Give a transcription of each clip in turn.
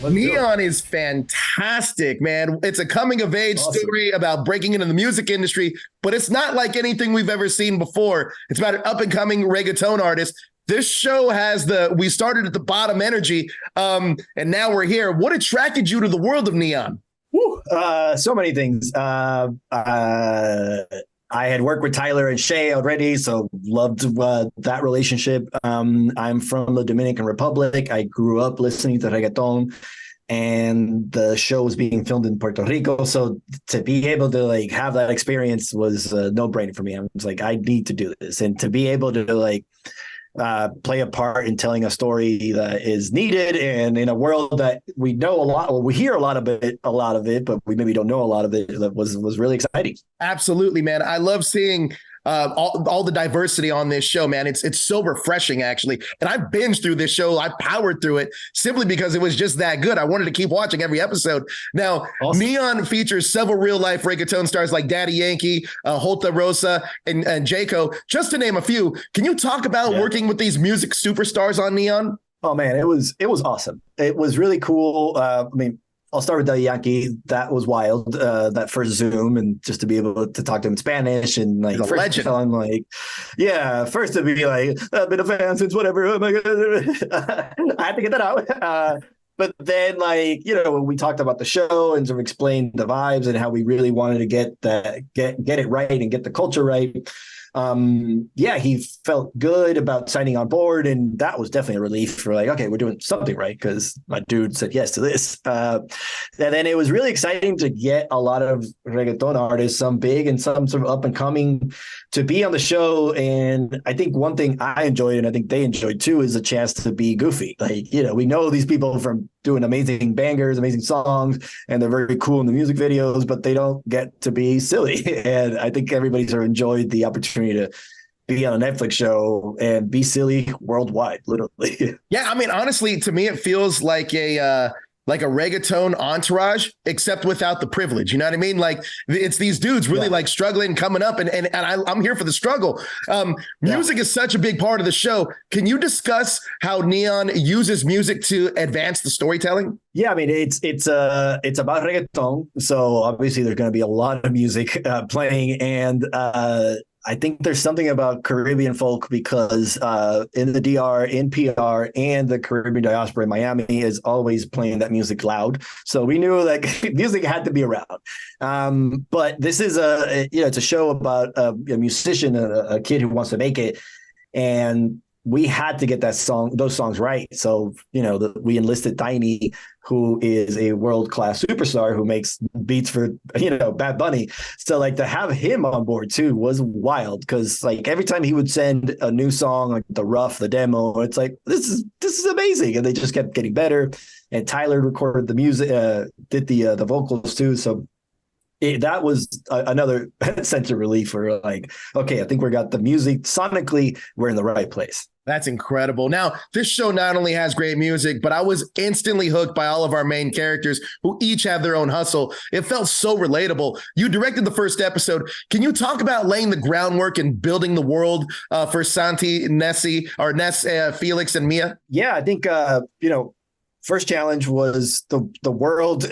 Let's do it. Neon is fantastic, man. It's a coming of age Awesome. story about breaking into the music industry, but it's not like anything we've ever seen before. It's about an up and coming reggaeton artist. This show has we started at the bottom energy, and now we're here. What attracted you to the world of Neon? Woo, so many things. I had worked with Tyler and Shay already, so loved that relationship. I'm from the Dominican Republic. I grew up listening to reggaeton, and the show was being filmed in Puerto Rico. So to be able to like have that experience was a no-brainer for me. I was like, I need to do this, and to be able to like play a part in telling a story that is needed, and in a world that we know a lot, or we hear a lot of it, but we maybe don't know a lot of it. That was really exciting. Absolutely, man. I love seeing all the diversity on this show, man. It's so refreshing, actually. And I binged through this show. I powered through it simply because it was just that good. I wanted to keep watching every episode. Now, awesome. Neon features several real-life reggaeton stars like Daddy Yankee, Holta Rosa, and Jayco, just to name a few. Can you talk about working with these music superstars on Neon? Oh, man, it was awesome. It was really cool. I'll start with Daddy Yankee. That was wild. That first Zoom, and just to be able to talk to him in Spanish, and like first legend. I'm like, first to be like, I've been a fan since whatever. Oh my God. I had to get that out. But then, like, when we talked about the show and sort of explained the vibes and how we really wanted to get it right and get the culture right. He felt good about signing on board, and that was definitely a relief for like, okay, we're doing something right, because my dude said yes to this. And then it was really exciting to get a lot of reggaeton artists, some big and some sort of up and coming, to be on the show. And I think one thing I enjoyed, and I think they enjoyed too, is a chance to be goofy. Like, we know these people from doing amazing bangers, amazing songs, and they're very cool in the music videos, but they don't get to be silly. And I think everybody sort of enjoyed the opportunity to be on a Netflix show and be silly worldwide, literally. Yeah, I mean, honestly, to me, it feels like a reggaeton entourage, except without the privilege. You know what I mean? Like, it's these dudes really like struggling, coming up, and I'm here for the struggle. Music is such a big part of the show. Can you discuss how Neon uses music to advance the storytelling? Yeah, I mean, it's about reggaeton, so obviously there's going to be a lot of music playing, and I think there's something about Caribbean folk, because in the DR, in PR, and the Caribbean diaspora in Miami is always playing that music loud. So we knew like music had to be around. But this is it's a show about a musician, a kid who wants to make it, and we had to get those songs right. So, we enlisted Tiny, who is a world-class superstar who makes beats for, Bad Bunny. So like to have him on board too was wild, because like every time he would send a new song, like the rough, the demo, it's like, this is amazing. And they just kept getting better. And Tyler recorded the music, did the vocals too. So that was another sense of relief for like, okay, I think we got the music sonically, we're in the right place. That's incredible. Now, this show not only has great music, but I was instantly hooked by all of our main characters who each have their own hustle. It felt so relatable. You directed the first episode. Can you talk about laying the groundwork and building the world for Santi, Nessie, or Ness, Felix, and Mia? Yeah, I think, first challenge was the world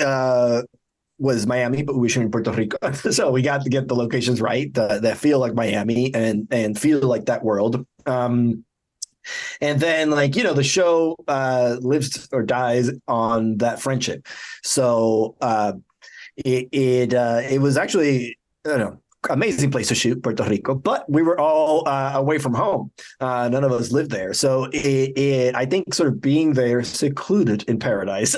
was Miami, but we shoot in Puerto Rico. So we got to get the locations right that feel like Miami and feel like that world. And then, like, the show lives or dies on that friendship. So it was actually, amazing place to shoot, Puerto Rico, but we were all away from home. None of us lived there. So I think sort of being there secluded in paradise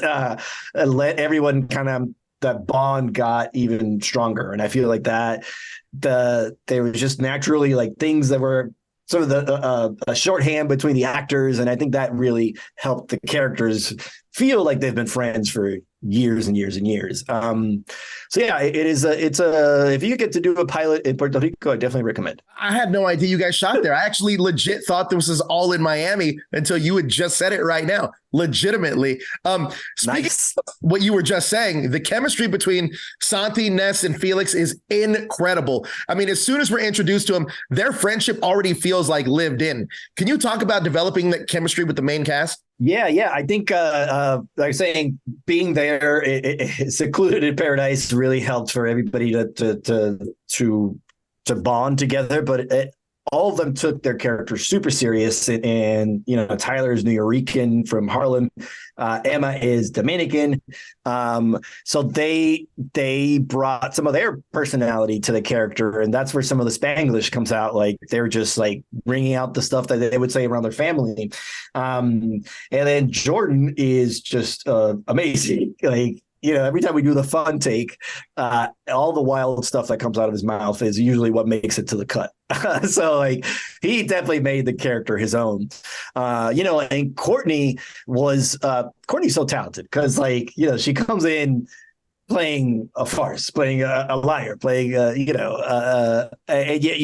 let everyone kind of, that bond got even stronger. And I feel like that there was just naturally like things that were sort of a shorthand between the actors. And I think that really helped the characters feel like they've been friends for years and years and years. So yeah, if you get to do a pilot in Puerto Rico, I definitely recommend. I had no idea you guys shot there. I actually legit thought this was all in Miami until you had just said it right now. Legitimately. Speaking of what you were just saying, the chemistry between Santi, Ness, and Felix is incredible. I mean, as soon as we're introduced to them, their friendship already feels like lived in. Can you talk about developing that chemistry with the main cast? Yeah. I think, like saying, being there, secluded in paradise, really helped for everybody to bond together. But all of them took their characters super serious, and Tyler's New Yorican from Harlem, Emma is Dominican, so they brought some of their personality to the character, and that's where some of the Spanglish comes out. Like they're just like bringing out the stuff that they would say around their family, and then Jordan is just amazing. Like every time we do the fun take, all the wild stuff that comes out of his mouth is usually what makes it to the cut. So like he definitely made the character his own. And Courtney's so talented because she comes in playing a farce, playing a liar, playing and yet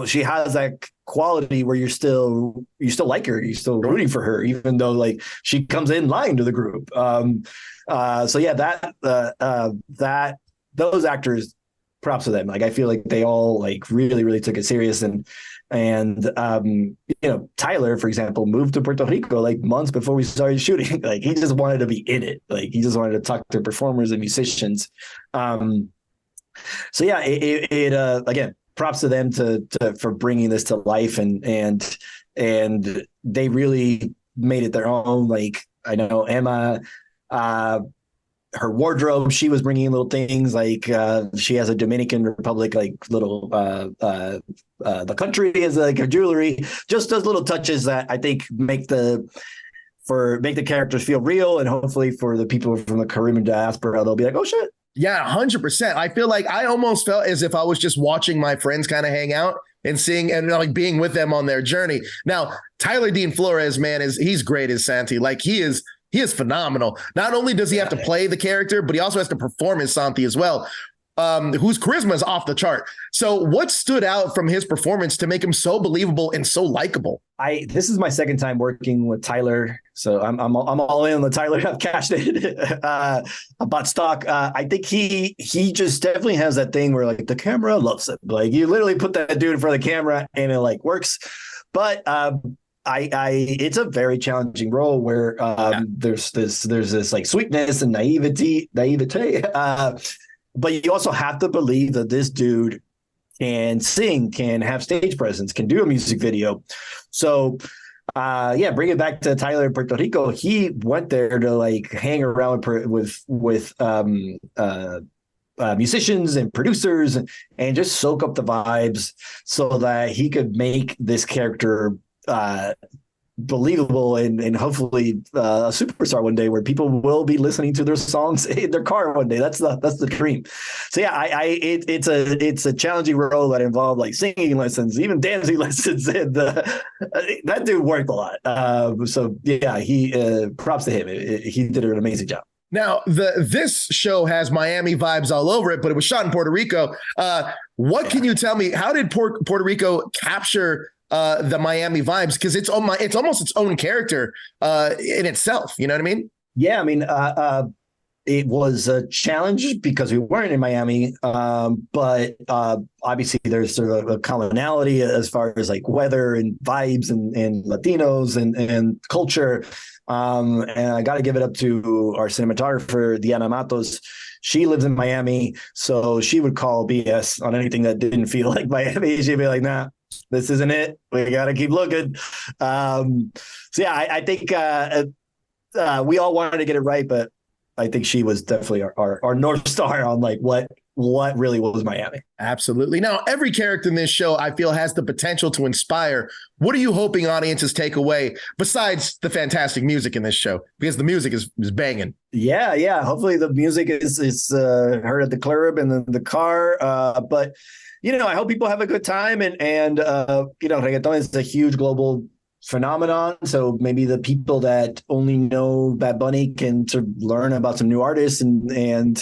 she has that quality where you still like her, you're still rooting for her, even though like she comes in lying to the group. So yeah, that those actors, props to them. Like I feel like they all like really, really took it serious, and Tyler, for example, moved to Puerto Rico like months before we started shooting. Like he just wanted to be in it. Like he just wanted to talk to performers and musicians. So yeah, it again, props to them for bringing this to life, and they really made it their own. Like I know Emma, her wardrobe, she was bringing in little things like she has a Dominican Republic like little the country is like her jewelry, just those little touches that I think make the characters feel real, and hopefully for the people from the Caribbean diaspora, they'll be like, oh shit. Yeah, 100%. I feel like I almost felt as if I was just watching my friends kind of hang out and seeing and like being with them on their journey. Now, Tyler Dean Flores, man, he's great as Santi. Like he is phenomenal. Not only does he have to play the character, but he also has to perform as Santi as well, whose charisma is off the chart. So what stood out from his performance to make him so believable and so likable? This is my second time working with Tyler, so I'm all in on the Tyler. I've cashed it. About stock. I think he just definitely has that thing where like the camera loves it. Like you literally put that dude in front of the camera and it like works. But it's a very challenging role where there's this like sweetness and naivete. But you also have to believe that this dude can sing, can have stage presence, can do a music video. So bring it back to Tyler in Puerto Rico. He went there to like hang around with musicians and producers and just soak up the vibes so that he could make this character believable and hopefully a superstar one day where people will be listening to their songs in their car one day. That's the dream. So yeah, it's a challenging role that involved like singing lessons, even dancing lessons, and that dude worked a lot. So yeah, he props to him. He did an amazing job. Now, this show has Miami vibes all over it, but it was shot in Puerto Rico. What can you tell me? How did Puerto Rico capture the Miami vibes? Because it's almost its own character in itself. You know what I mean? Yeah, I mean, it was a challenge because we weren't in Miami, but obviously there's sort of a commonality as far as like weather and vibes and Latinos and culture. And I got to give it up to our cinematographer, Diana Matos. She lives in Miami, so she would call BS on anything that didn't feel like Miami. She'd be like, nah, this isn't it. We got to keep looking. So yeah, I think we all wanted to get it right, but I think she was definitely our North Star on like what really was Miami. Absolutely. Now, every character in this show, I feel, has the potential to inspire. What are you hoping audiences take away besides the fantastic music in this show? Because the music is banging. Yeah. Hopefully the music is heard at the club and the car. But, I hope people have a good time. And reggaeton is a huge global phenomenon. So maybe the people that only know Bad Bunny can sort of learn about some new artists and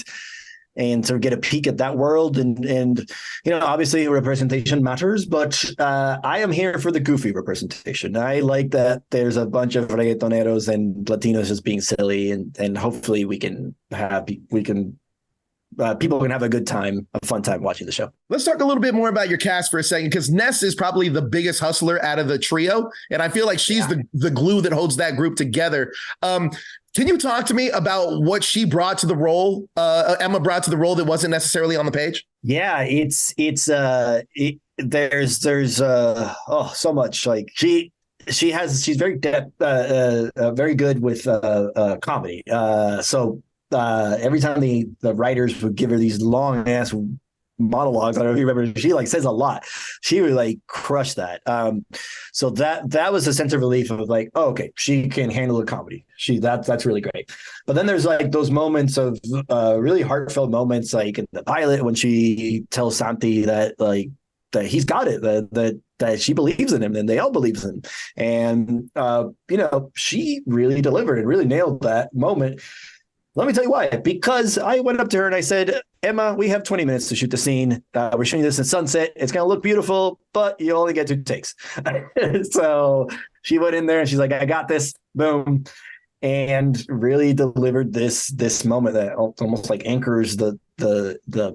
sort of get a peek at that world. And obviously representation matters, but I am here for the goofy representation. I like that there's a bunch of reggaetoneros and Latinos just being silly, and hopefully we can people can have a fun time watching the show. Let's talk a little bit more about your cast for a second, because Ness is probably the biggest hustler out of the trio, and I feel like she's the glue that holds that group together. Can you talk to me about what she brought to the role, Emma brought to the role that wasn't necessarily on the page? Yeah, there's so much. Like she's very very good with comedy. So every time the writers would give her these long ass monologues, I don't know if you remember, she like says a lot. She would like crush that. So that was a sense of relief of like, oh, okay, she can handle the comedy. That's really great. But then there's like those moments of really heartfelt moments, like in the pilot when she tells Santi that that he's got it, that she believes in him and they all believe in him. And she really delivered and really nailed that moment. Let me tell you why. Because I went up to her and I said, Emma, we have 20 minutes to shoot the scene. We're shooting this in sunset. It's going to look beautiful, but you only get 2 takes. So she went in there and she's like, I got this. Boom. And really delivered this moment that almost like anchors the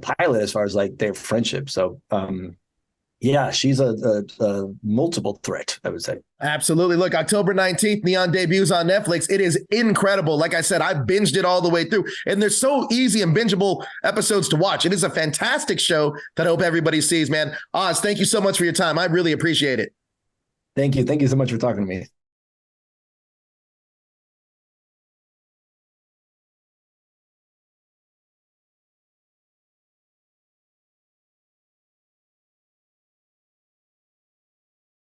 pilot as far as like their friendship. So, yeah, she's a multiple threat, I would say. Absolutely. Look, October 19th, Neon debuts on Netflix. It is incredible. Like I said, I binged it all the way through, and they're so easy and bingeable episodes to watch. It is a fantastic show that I hope everybody sees, man. Oz, thank you so much for your time. I really appreciate it. Thank you. Thank you so much for talking to me.